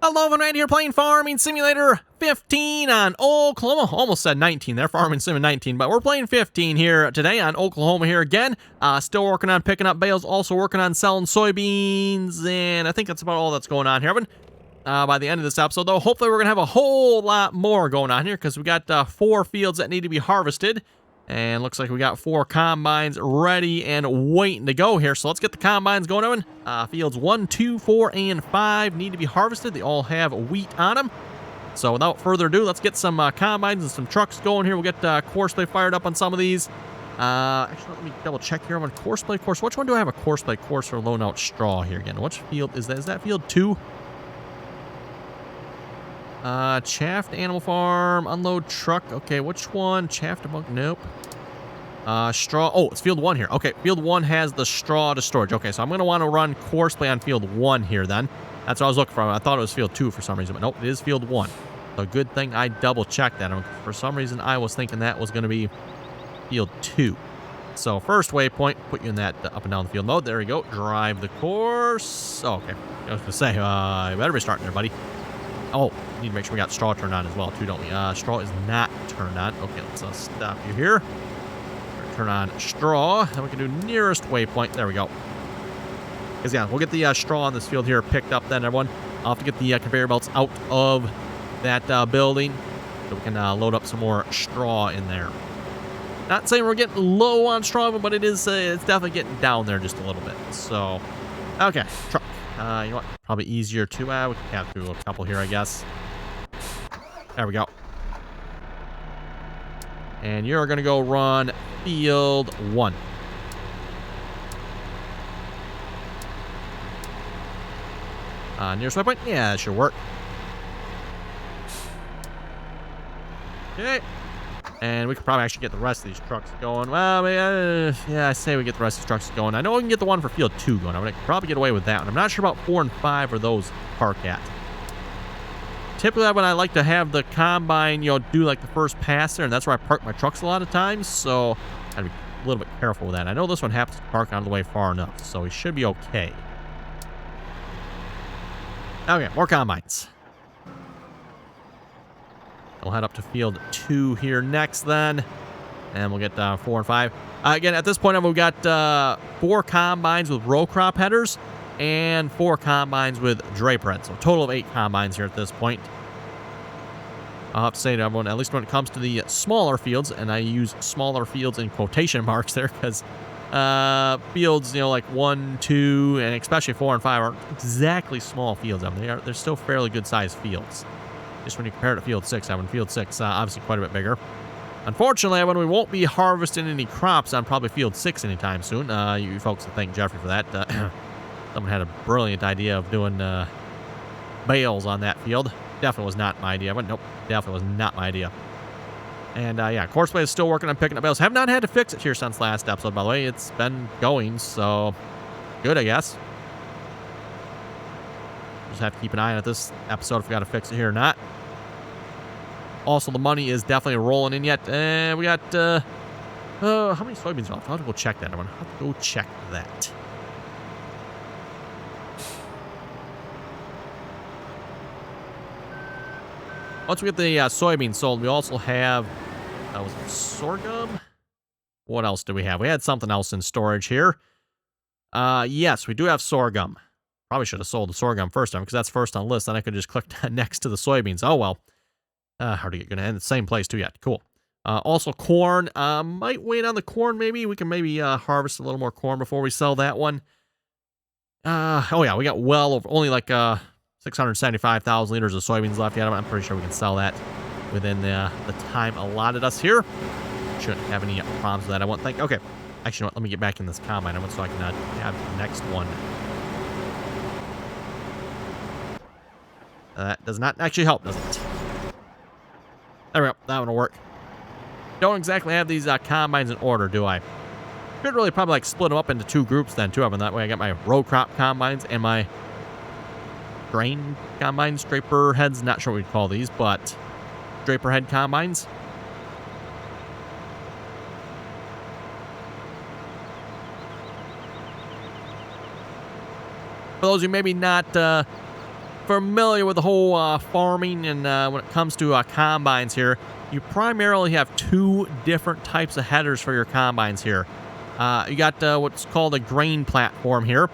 Hello, everyone, right here playing Farming Simulator 15 on Oklahoma. Almost said 19 there, Farming Sim 19, but we're playing 15 here today on Oklahoma here again. Still working on picking up bales, also working on selling soybeans, and I think that's about all that's going on here, Evan. By the end of this episode, though, hopefully we're going to have a whole lot more going on here because we got 4 fields that need to be harvested. And looks like we got 4 combines ready and waiting to go here. So let's get the combines going, Owen. Fields 1, 2, 4, and 5 need to be harvested. They all have wheat on them. So without further ado, let's get some combines and some trucks going here. We'll get Courseplay fired up on some of these. Actually, let me double check here on Courseplay course. Which one do I have a Courseplay course for loan out straw here again? Which field is that? Is that field 2? Chaffed Animal Farm, unload truck. Okay, which one? Chaffed Bunk, nope. Straw, oh, it's field 1 here. Okay, field 1 has the straw to storage. Okay, so I'm going to want to run Courseplay on field 1 here then. That's what I was looking for. I thought it was field 2 for some reason, but nope, it is field 1. So good thing I double checked that. For some reason, I was thinking that was going to be field 2. So first waypoint, put you in that up and down the field mode. There we go. Drive the course. Oh, okay. I was going to say, you better be starting there, buddy. Oh, need to make sure we got straw turned on as well, too, don't we? Straw is not turned on. Okay, let's stop you here. Turn on straw. Then we can do nearest waypoint. There we go. Because, yeah, we'll get the straw on this field here picked up then, everyone. I'll have to get the conveyor belts out of that building so we can load up some more straw in there. Not saying we're getting low on straw, but it is it's definitely getting down there just a little bit. So, okay, truck. You know what? Probably easier to, we can have to do a couple here, I guess. There we go. And you're going to go run field 1. Nearest waypoint? Yeah, that should work. Okay. And we could probably actually get the rest of these trucks going. Well, yeah, I say we get the rest of these trucks going. I know we can get the one for field 2 going. I could probably get away with that one. I'm not sure about 4 and 5 where those park at. Typically, when I like to have the combine, do like the first pass there, and that's where I park my trucks a lot of times. So I'd be a little bit careful with that. I know this one happens to park out of the way far enough, so we should be okay. Okay, more combines. We'll head up to field 2 here next then. And we'll get 4 and 5. Again, at this point, we've got 4 combines with row crop headers and 4 combines with draper heads. So a total of 8 combines here at this point. I'll have to say to everyone, at least when it comes to the smaller fields, and I use smaller fields in quotation marks there because fields, like 1, 2, and especially 4 and 5 aren't exactly small fields. I mean, they're still fairly good-sized fields. Just when you compare it to field 6, field 6, obviously quite a bit bigger. Unfortunately, we won't be harvesting any crops on probably field 6 anytime soon. You folks can thank Jeffrey for that. Someone had a brilliant idea of doing bales on that field. Definitely was not my idea. But nope, definitely was not my idea. And yeah, Courseplay is still working on picking up bales. Have not had to fix it here since last episode, by the way. It's been going, so good, I guess. Just have to keep an eye on it this episode if we got to fix it here or not. Also, the money is definitely rolling in yet. We got, how many soybeans are left? I'll have to go check that. I'll have to go check that. Once we get the soybeans sold, we also have, was it sorghum? What else do we have? We had something else in storage here. Yes, we do have sorghum. Probably should have sold the sorghum first time because that's first on the list. Then I could just click next to the soybeans. Oh, well. Hard to get going to end the same place too yet. Cool. Also corn. Might wait on the corn maybe. We can maybe harvest a little more corn before we sell that one. Oh yeah, we got well over only like 675,000 liters of soybeans left yet. I'm pretty sure we can sell that within the time allotted us here. Shouldn't have any problems with that, I won't think. Okay. Actually, you know what? Let me get back in this combine so I can have the next one. That does not actually help, does it? There we go. That one will work. Don't exactly have these combines in order, do I? Should really probably split them up into 2 groups then, too. And that way I got my row crop combines and my grain combines, draper heads. Not sure what we'd call these, but draper head combines. For those who maybe not familiar with the whole farming and when it comes to combines here, you primarily have two different types of headers for your combines here. You got what's called a grain platform here.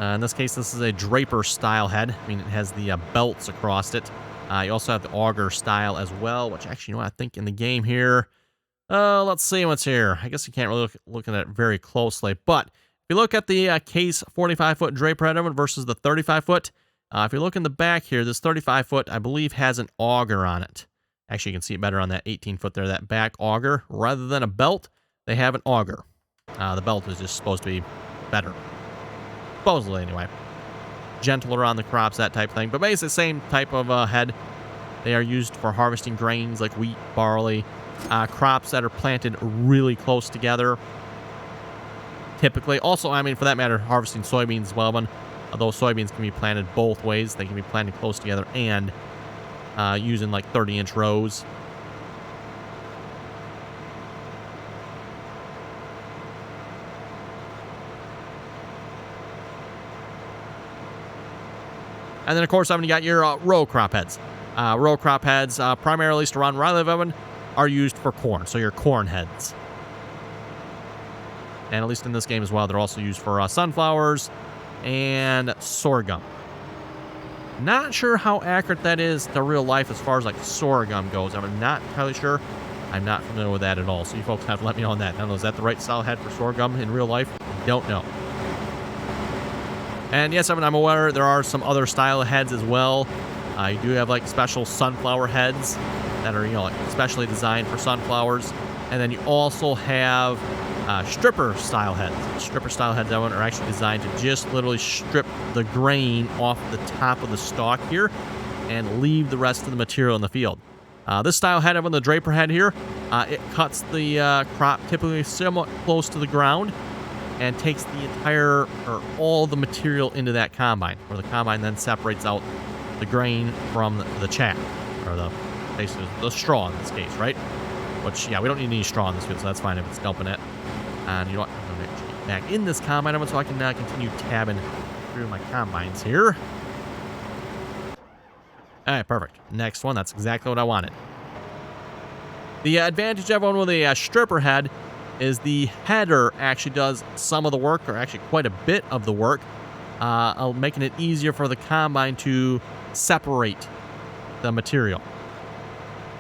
In this case, this is a draper style head. I mean, it has the belts across it. You also have the auger style as well, which actually, you know what, I think in the game here, let's see what's here. I guess you can't really look at it very closely, but if you look at the case 45-foot draper head versus the 35-foot, if you look in the back here, this 35-foot, I believe, has an auger on it. Actually, you can see it better on that 18-foot there, that back auger. Rather than a belt, they have an auger. The belt is just supposed to be better. Supposedly, anyway. Gentler on the crops, that type of thing. But basically, same type of head. They are used for harvesting grains like wheat, barley, crops that are planted really close together. Typically. Also, I mean, for that matter, harvesting soybeans as well. Although soybeans can be planted both ways. They can be planted close together and using like 30-inch rows. And then, of course, you got your row crop heads. Row crop heads, primarily, at least around where I live, Evan, are used for corn. So your corn heads. And at least in this game as well, they're also used for sunflowers and sorghum. Not sure how accurate that is to real life as far as like sorghum goes. I'm not entirely sure. I'm not familiar with that at all. So you folks have to let me know on that. I don't know, is that the right style head for sorghum in real life? Don't know. And yes, I'm aware there are some other style heads as well. You do have like special sunflower heads that are, you know, like especially designed for sunflowers. And then you also have stripper style heads. Stripper style heads that one are actually designed to just literally strip the grain off the top of the stalk here and leave the rest of the material in the field. This style head on the draper head here, it cuts the crop typically somewhat close to the ground and takes the entire or all the material into that combine, where the combine then separates out the grain from the chaff, or basically the straw in this case, right? Which, yeah, we don't need any straw in this field, so that's fine if it's dumping it. And you know what? I'm going to get back in this combine so I can continue tabbing through my combines here. All right, perfect. Next one. That's exactly what I wanted. The advantage of one with a stripper head is the header actually does some of the work, or actually quite a bit of the work, making it easier for the combine to separate the material.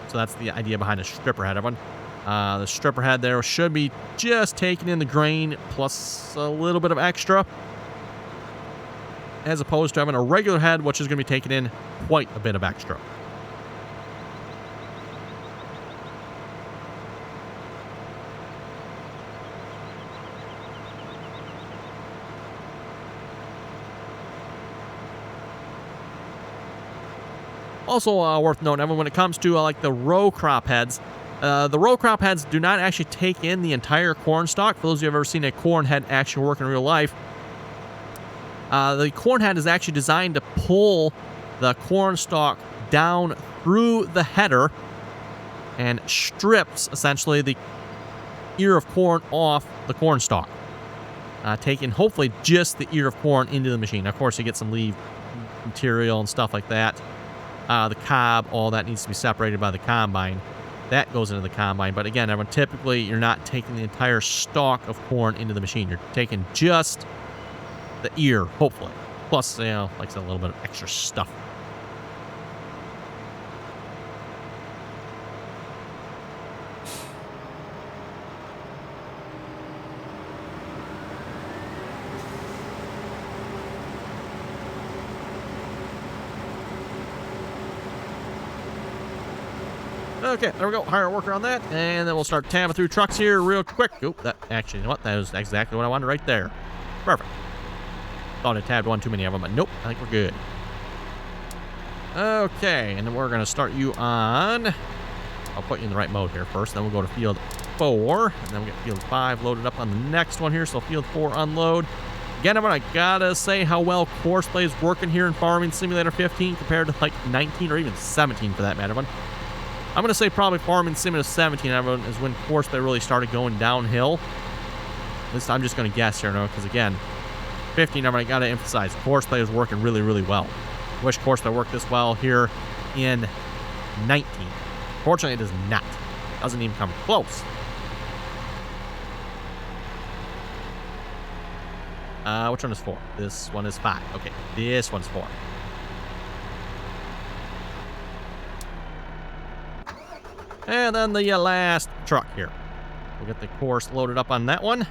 So that's the idea behind a stripper head, everyone. The stripper head there should be just taking in the grain plus a little bit of extra, as opposed to having a regular head, which is going to be taking in quite a bit of extra. Also worth noting, everyone, when it comes to like the row crop heads, the row crop heads do not actually take in the entire corn stalk. For those of you who have ever seen a corn head actually work in real life, the corn head is actually designed to pull the corn stalk down through the header and strips essentially the ear of corn off the corn stalk, taking hopefully just the ear of corn into the machine. Of course, you get some leaf material and stuff like that. The cob, all that needs to be separated by the combine. That goes into the combine. But again, everyone, typically you're not taking the entire stalk of corn into the machine. You're taking just the ear, hopefully. Plus, you know, like I said, a little bit of extra stuff. Okay, there we go. Hire a worker on that, and then we'll start tabbing through trucks here real quick. Oop, that actually, you know what? That was exactly what I wanted right there. Perfect. Thought I tabbed one too many of them, but nope. I think we're good. Okay, and then we're going to start you on... I'll put you in the right mode here first. Then we'll go to field 4, and then we'll get field 5 loaded up on the next one here. So field 4 unload. Again, I gotta say how well Courseplay is working here in Farming Simulator 15 compared to like 19 or even 17 for that matter. I'm going to say probably Farming Simulator 17 is when Courseplay really started going downhill. At least I'm just going to guess here, because again, 15, I got to emphasize, Courseplay is working really, really well. Wish Courseplay worked this well here in 19. Fortunately, it does not. Doesn't even come close. Which one is 4? This one is 5. Okay, this one's 4. And then the last truck here. We'll get the course loaded up on that one.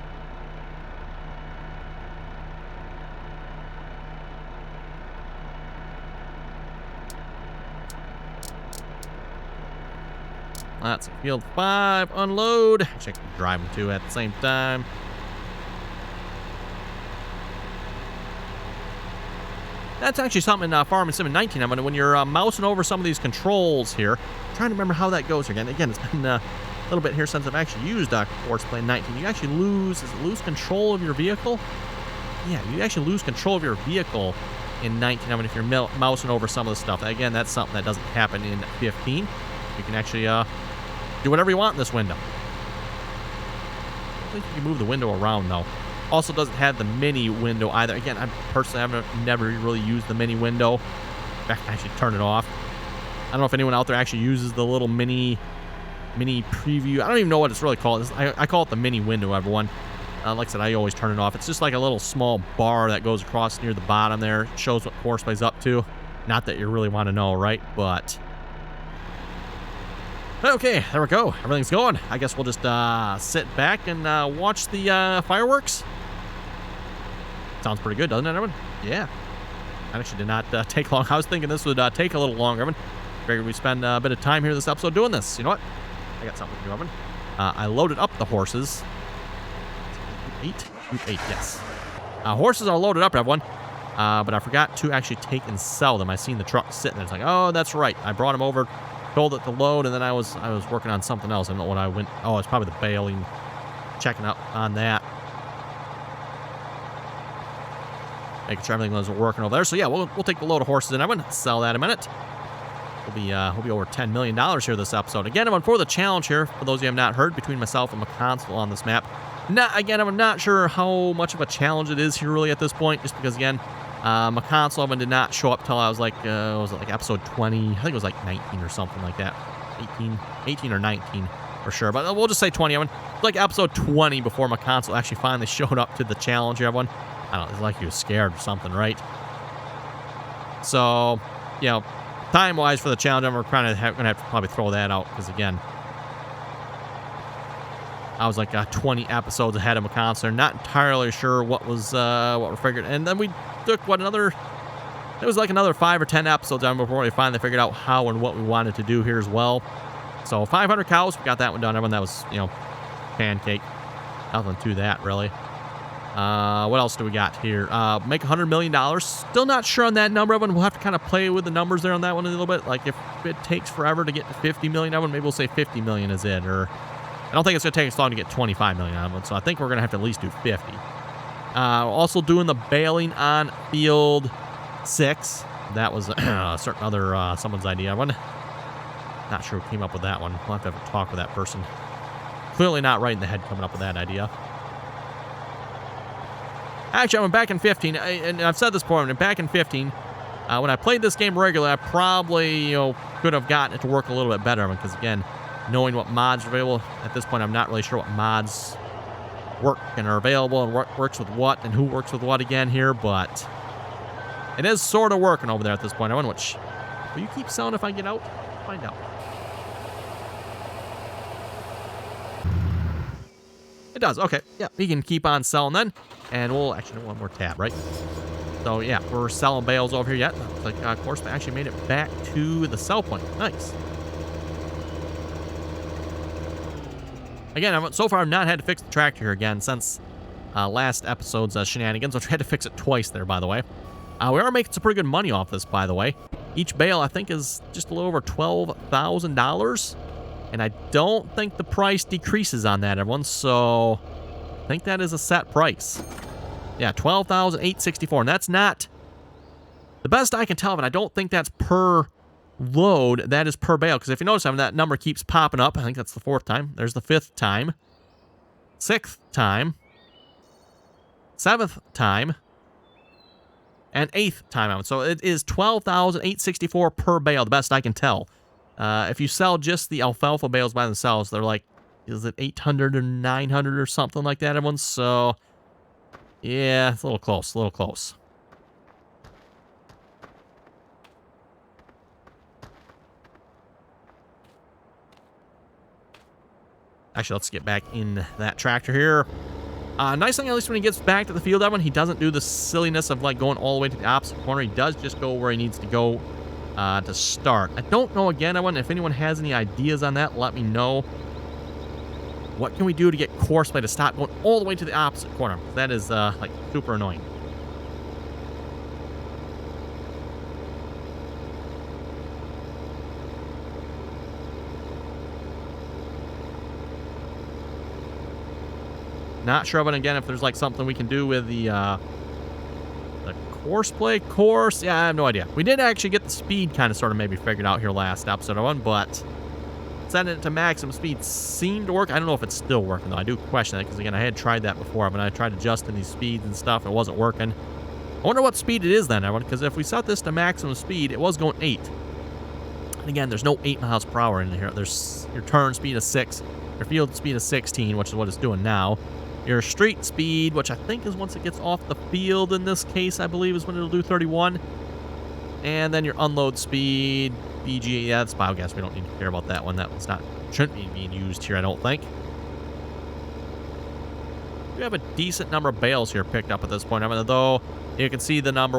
That's a field 5, unload. Check the drive them too at the same time. That's actually something in Farming Sim in 19. I'm gonna, when you're mousing over some of these controls here, I'm trying to remember how that goes again. Again, it's been a little bit here since I've actually used Courseplay in 19. You actually lose control of your vehicle? Yeah, you actually lose control of your vehicle in 19. I mean, if you're mousing over some of the stuff. Again, that's something that doesn't happen in 15. You can actually do whatever you want in this window. I think you can move the window around, though. Also doesn't have the mini window either. Again, I personally have never really used the mini window. In fact, I should turn it off. I don't know if anyone out there actually uses the little mini preview. I don't even know what it's really called. I call it the mini window, everyone. Like I said, I always turn it off. It's just like a little small bar that goes across near the bottom there. It shows what Courseplay's up to. Not that you really want to know, right? But okay, there we go. Everything's going. I guess we'll just sit back and watch the fireworks. Sounds pretty good, doesn't it, everyone? Yeah. That actually did not take long. I was thinking this would take a little longer, everyone. Figured we spend a bit of time here this episode doing this. You know what? I got something to do, everyone. I loaded up the horses. 8? 8, yes. Horses are loaded up, everyone. But I forgot to actually take and sell them. I seen the truck sitting there. It's like, oh, that's right. I brought them over, told it to load, and then I was working on something else. I don't know what I went. Oh, it's probably the baling. Checking up on that. Making sure everything was working over there. So yeah, we'll take the load of horses and everyone, sell that in a minute. We'll be over $10 million here this episode. Again, I'm for the challenge here. For those of you who have not heard, between myself and McConsole on this map. Again, I'm not sure how much of a challenge it is here really at this point, just because again, McConsole did not show up till I was like, was it like episode 20? I think it was like 19 or something like that. 18 or 19 for sure. But we'll just say 20. It's like episode 20 before McConsole actually finally showed up to the challenge here, everyone. I don't know, it's like he was scared or something, right? So, you know, time-wise for the challenge, I'm kind of going to have to probably throw that out, because, again, I was like 20 episodes ahead of McConsole. Not entirely sure what was what we're figuring. And then we took, it was like another 5 or 10 episodes on before we finally figured out how and what we wanted to do here as well. So, 500 cows, we got that one done. Everyone, that was, you know, pancake. Nothing to that, really. What else do we got here? Make $100 million. Still not sure on that number. We'll have to kind of play with the numbers there on that one a little bit. Like, if it takes forever to get to 50 million, maybe we'll say 50 million is it. Or I don't think it's going to take us long to get 25 million out of it. So I think we're going to have to at least do 50. Also doing the baling on field 6. That was a certain other someone's idea. I'm not sure who came up with that one. We'll have to have a talk with that person. Clearly not right in the head coming up with that idea. Actually, I'm back in 15, and I've said this before, I'm back in 15. When I played this game regularly, I probably, you know, could have gotten it to work a little bit better, because again, knowing what mods are available, at this point I'm not really sure what mods work and are available and what works with what and who works with what again here, but it is sort of working over there at this point. I wonder which, will you keep selling if I get out? Find out. It does, okay, yeah, we can keep on selling then. And we'll actually do one more tab, right? So yeah, we're selling bales over here yet. Looks like, of course, we actually made it back to the sell point. Nice. Again, so far I've not had to fix the tractor here again since last episode's shenanigans, which we had to fix it twice there, by the way. We are making some pretty good money off this, by the way. Each bale, I think, is just a little over $12,000. And I don't think the price decreases on that, everyone, so I think that is a set price. Yeah, $12,864, and that's not the best I can tell of it. I don't think that's per load. That is per bale, because if you notice, that number keeps popping up. I think that's the 4th time. There's the 5th time. 6th time. 7th time. and 8th timeout. So it is 12,864 per bale, the best I can tell. If you sell just the alfalfa bales by themselves, they're like, is it 800 or 900 or something like that, everyone? So, yeah, it's a little close, a little close. Actually, let's get back in that tractor here. Nice thing, at least when he gets back to the field, Evan, he doesn't do the silliness of like going all the way to the opposite corner. He does just go where he needs to go to start. I don't know, again, Evan, if anyone has any ideas on that, let me know. What can we do to get Courseplay to stop going all the way to the opposite corner? That is like super annoying. Not sure, but again, if there's like something we can do with the Courseplay course. Yeah, I have no idea. We did actually get the speed kind of sort of maybe figured out here last episode of one, but setting it to maximum speed seemed to work. I don't know if it's still working, though. I do question that because, again, I had tried that before, but I tried adjusting these speeds and stuff. It wasn't working. I wonder what speed it is then, everyone, because if we set this to maximum speed, it was going 8. And again, there's no 8 miles per hour in here. There's your turn speed of 6, your field speed of 16, which is what it's doing now. Your street speed, which I think is once it gets off the field in this case, I believe is when it'll do 31. And then your unload speed, BG, yeah, that's biogas. We don't need to care about that one. That one's not, shouldn't be being used here, I don't think. We have a decent number of bales here picked up at this point. I mean, though you can see the number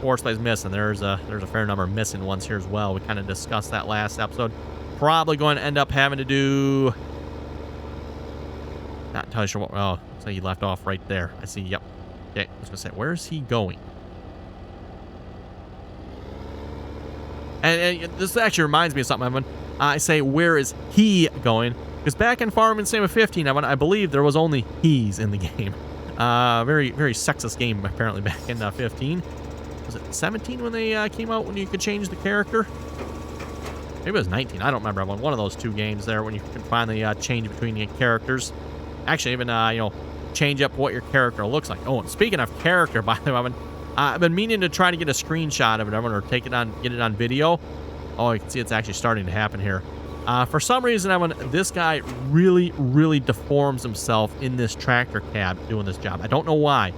Coursplay's missing. There's a fair number of missing ones here as well. We kind of discussed that last episode. Probably going to end up having to do. Not entirely sure what. Oh, so he left off right there. I see. Yep. Okay. I was gonna say, where is he going? And this actually reminds me of something, Evan. I say, where is he going? Because back in Farming Sim 15, Evan, I believe there was only he's in the game. Very, very sexist game, apparently, back in 15. Was it 17 when they came out, when you could change the character? Maybe it was 19. I don't remember, Evan. One of those two games there when you could finally change between the characters. Actually, even, you know, change up what your character looks like. Oh, and speaking of character, by the way, Evan, I've been meaning to try to get a screenshot of it, Evan, or take it on, get it on video. Oh, you can see it's actually starting to happen here. For some reason, Evan, this guy really, really deforms himself in this tractor cab doing this job. I don't know why.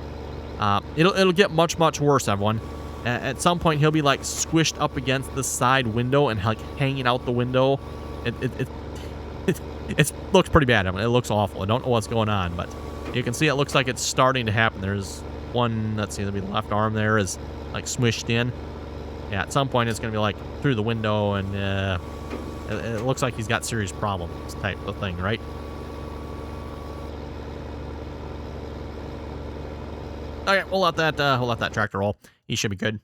It'll get much, much worse, everyone. At some point, he'll be like squished up against the side window and like hanging out the window. It looks pretty bad. I mean, it looks awful. I don't know what's going on, but you can see it looks like it's starting to happen. There's one, let's see, the left arm there is like smushed in. Yeah, at some point it's going to be like through the window, and it looks like he's got serious problems type of thing, right? Okay, we'll let that tractor roll. He should be good.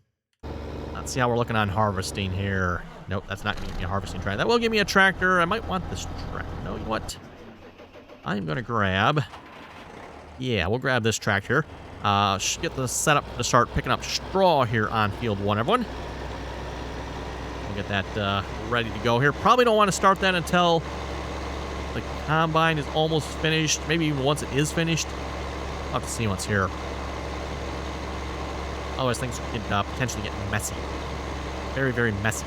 Let's see how we're looking on harvesting here. Nope, that's not going to give me a harvesting tractor. That will give me a tractor. I might want this tractor. No, you know what? I'm going to grab. Yeah, we'll grab this tractor. Get the setup to start picking up straw here on field 1, everyone. We'll get that ready to go here. Probably don't want to start that until the combine is almost finished. Maybe even once it is finished. I'll have to see what's here. Otherwise, things could potentially get messy. Very, very messy.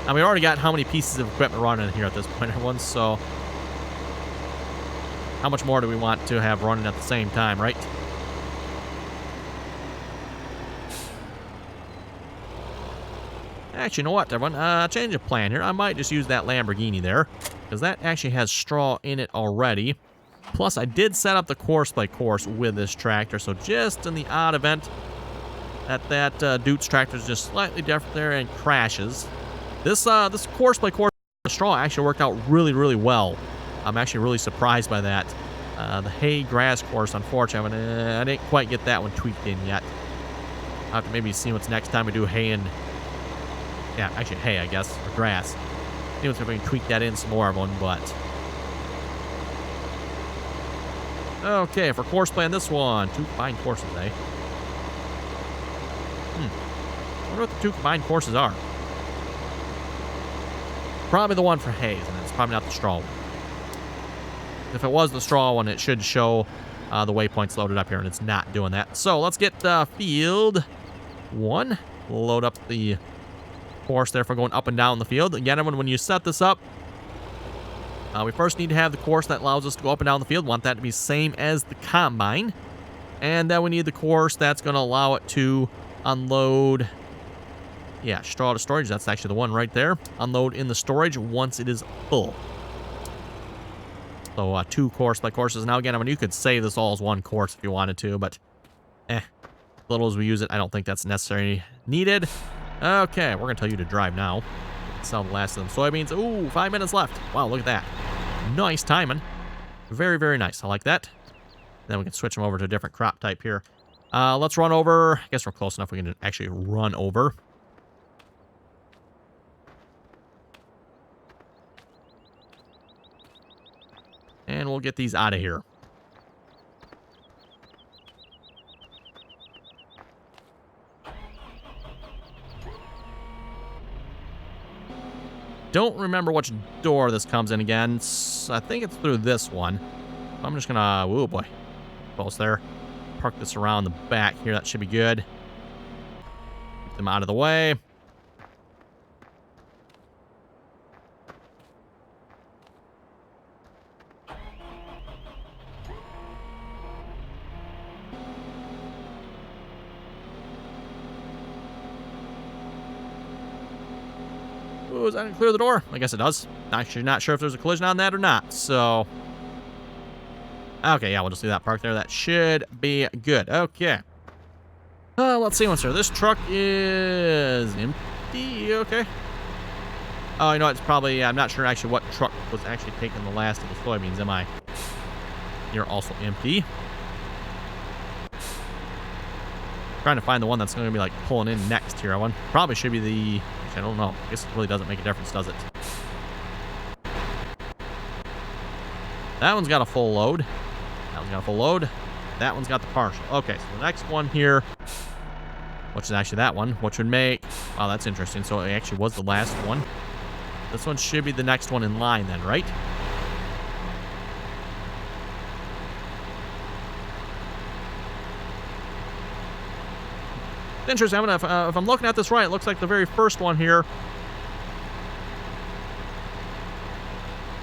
Now, we already got how many pieces of equipment running here at this point, everyone, so how much more do we want to have running at the same time, right? Actually, you know what, everyone? Change of plan here. I might just use that Lamborghini there, because that actually has straw in it already. Plus, I did set up the Courseplay course with this tractor, so just in the odd event that Dude's tractor is just slightly different there and crashes. This Courseplay course with straw actually worked out really, really well. I'm actually really surprised by that. The hay grass course, unfortunately, I didn't quite get that one tweaked in yet. I'll have to maybe see what's next time we do hay and... Yeah, actually hay, I guess, or grass. See if we can tweak that in some more, everyone, but... Okay, for Courseplay on this one, 2 combined courses, eh? I wonder what the 2 combined courses are. Probably the one for hays, and it's probably not the straw one. If it was the straw one, it should show the waypoint's loaded up here, and it's not doing that. So let's get field 1. Load up the course there for going up and down the field. Again, when you set this up, we first need to have the course that allows us to go up and down the field. Want that to be same as the combine. And then we need the course that's going to allow it to unload, yeah, straw to storage. That's actually the one right there. Unload in the storage once it is full. So 2 course by courses. Now again, I mean, you could save this all as one course if you wanted to, but little as we use it, I don't think that's necessarily needed. Okay, we're going to tell you to drive now. Sell the last of them soybeans. Ooh, 5 minutes left. Wow, look at that. Nice timing. Very, very nice. I like that. Then we can switch them over to a different crop type here. Let's run over. I guess we're close enough we can actually run over. And we'll get these out of here. Don't remember which door this comes in again. I think it's through this one. I'm just gonna, oh boy, close there. Park this around the back here. That should be good. Keep them out of the way. Ooh, is that gonna clear the door? I guess it does. Actually, not sure if there's a collision on that or not, so. Okay, yeah, we'll just leave that parked there. That should be good. Okay. Let's see what's here. This truck is empty. Okay. Oh, you know what? It's probably, I'm not sure actually what truck was actually taking the last of the soybeans, am I? You're also empty. Trying to find the one that's going to be like pulling in next here. One probably should be the, I don't know. I guess it really doesn't make a difference, does it? That one's got a full load. That one's got a full load. That one's got the partial. Okay, so the next one here, which is actually that one, which would make, wow, that's interesting. So it actually was the last one. This one should be the next one in line then, right? Interesting. If I'm looking at this right, it looks like the very first one here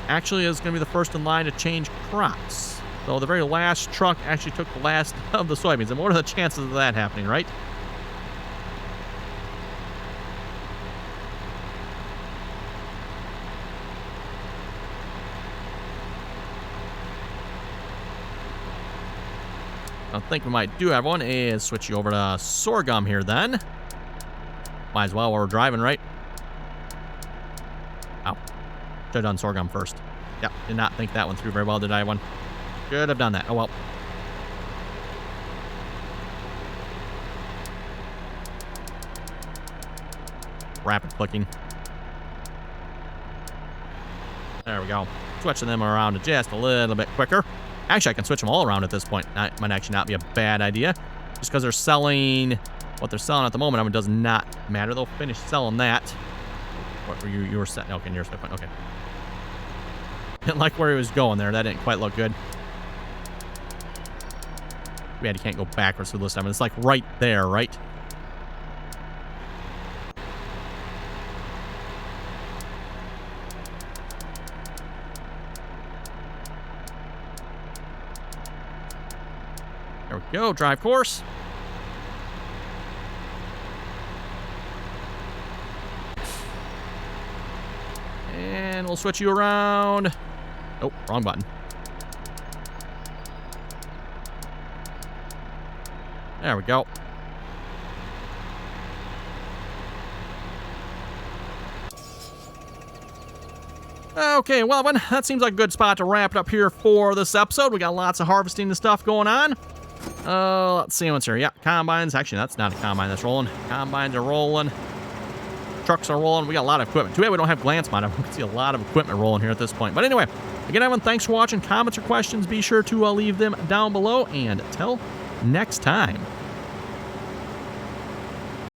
actually is going to be the first in line to change crops. So the very last truck actually took the last of the soybeans. And what are the chances of that happening, right? I think we might do have one. Is switch you over to sorghum here then. Might as well while we're driving, right? Ow. Should have done sorghum first. Yep, did not think that one through very well, did I, one? Should have done that. Oh well. Rapid clicking. There we go. Switching them around just a little bit quicker. Actually, I can switch them all around at this point. That might actually not be a bad idea. Just because they're selling what they're selling at the moment, I mean, it does not matter. They'll finish selling that. What were you were setting? Okay, nearest point. Okay. Didn't like where he was going there. That didn't quite look good. Yeah, you can't go backwards through this time. It's like right there, right? There we go. Drive course. And we'll switch you around. Oh, wrong button. There we go. Okay, well, then, that seems like a good spot to wrap it up here for this episode. We got lots of harvesting and stuff going on. Let's see what's here. Yeah, combines. Actually, that's not a combine that's rolling. Combines are rolling. Trucks are rolling. We got a lot of equipment. Too bad we don't have glance mode. I can see a lot of equipment rolling here at this point. But anyway, again, everyone, thanks for watching. Comments or questions, be sure to leave them down below. And until next time.